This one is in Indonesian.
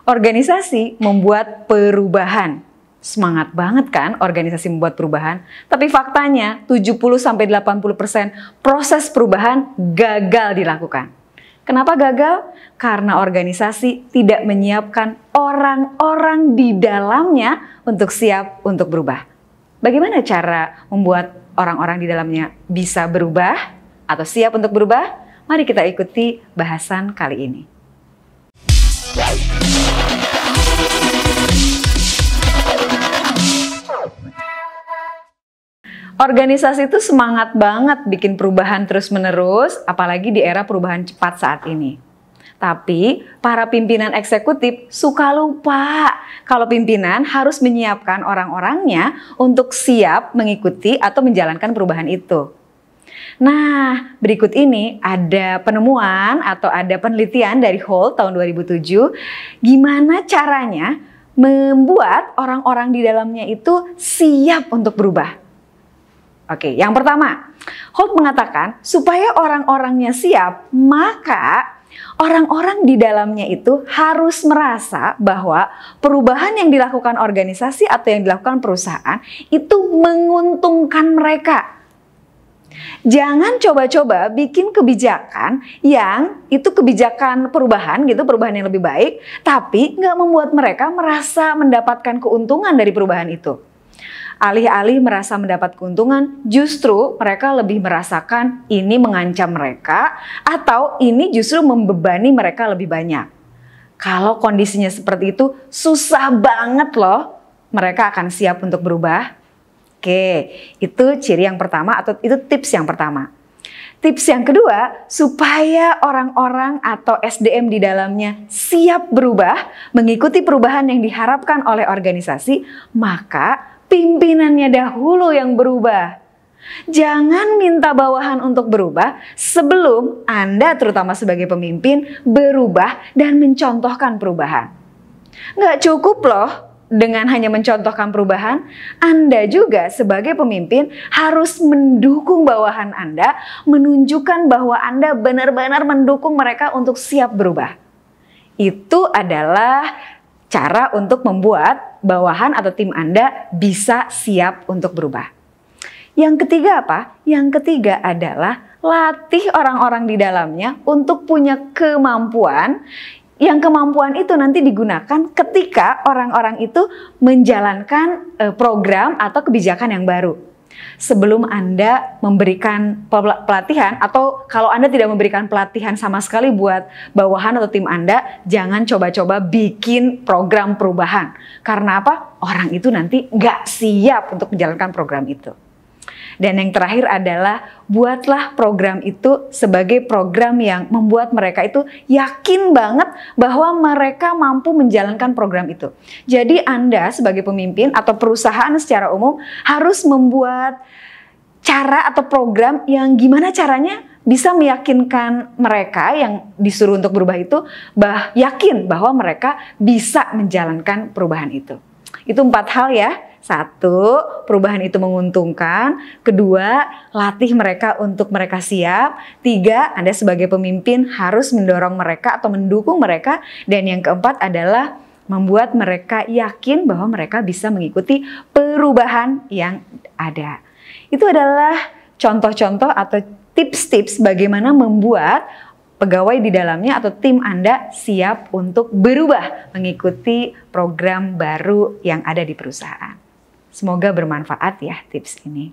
Organisasi membuat perubahan. Semangat banget kan organisasi membuat perubahan? Tapi faktanya 70-80% proses perubahan gagal dilakukan. Kenapa gagal? Karena organisasi tidak menyiapkan orang-orang di dalamnya untuk siap untuk berubah. Bagaimana cara membuat orang-orang di dalamnya bisa berubah atau siap untuk berubah? Mari kita ikuti bahasan kali ini. Organisasi itu semangat banget bikin perubahan terus-menerus, apalagi di era perubahan cepat saat ini. Tapi para pimpinan eksekutif suka lupa kalau pimpinan harus menyiapkan orang-orangnya untuk siap mengikuti atau menjalankan perubahan itu. Nah, berikut ini ada penemuan atau ada penelitian dari Holt tahun 2007, gimana caranya membuat orang-orang di dalamnya itu siap untuk berubah. Oke, yang pertama, Holt mengatakan supaya orang-orangnya siap, maka orang-orang di dalamnya itu harus merasa bahwa perubahan yang dilakukan organisasi atau yang dilakukan perusahaan itu menguntungkan mereka. Jangan coba-coba bikin kebijakan yang itu kebijakan perubahan gitu, perubahan yang lebih baik, tapi nggak membuat mereka merasa mendapatkan keuntungan dari perubahan itu. Alih-alih merasa mendapat keuntungan, justru mereka lebih merasakan ini mengancam mereka atau ini justru membebani mereka lebih banyak. Kalau kondisinya seperti itu, susah banget loh mereka akan siap untuk berubah. Oke, itu ciri yang pertama atau itu tips yang pertama. Tips yang kedua, supaya orang-orang atau SDM di dalamnya siap berubah, mengikuti perubahan yang diharapkan oleh organisasi, maka pimpinannya dahulu yang berubah. Jangan minta bawahan untuk berubah sebelum Anda terutama sebagai pemimpin berubah dan mencontohkan perubahan. Nggak cukup loh dengan hanya mencontohkan perubahan, Anda juga sebagai pemimpin harus mendukung bawahan Anda, menunjukkan bahwa Anda benar-benar mendukung mereka untuk siap berubah. Itu adalah cara untuk membuat bawahan atau tim Anda bisa siap untuk berubah. Yang ketiga apa? Yang ketiga adalah latih orang-orang di dalamnya untuk punya kemampuan. Yang kemampuan itu nanti digunakan ketika orang-orang itu menjalankan program atau kebijakan yang baru. Sebelum Anda memberikan pelatihan atau kalau Anda tidak memberikan pelatihan sama sekali buat bawahan atau tim Anda, jangan coba-coba bikin program perubahan. Karena apa? Orang itu nanti nggak siap untuk menjalankan program itu. Dan yang terakhir adalah buatlah program itu sebagai program yang membuat mereka itu yakin banget bahwa mereka mampu menjalankan program itu. Jadi Anda sebagai pemimpin atau perusahaan secara umum harus membuat cara atau program yang gimana caranya bisa meyakinkan mereka yang disuruh untuk berubah itu yakin bahwa mereka bisa menjalankan perubahan itu. Itu 4 hal ya. 1, perubahan itu menguntungkan. 2, latih mereka untuk mereka siap. 3, Anda sebagai pemimpin harus mendorong mereka atau mendukung mereka. Dan yang keempat adalah membuat mereka yakin bahwa mereka bisa mengikuti perubahan yang ada. Itu adalah contoh-contoh atau tips-tips bagaimana membuat pegawai di dalamnya atau tim Anda siap untuk berubah mengikuti program baru yang ada di perusahaan. Semoga bermanfaat ya tips ini.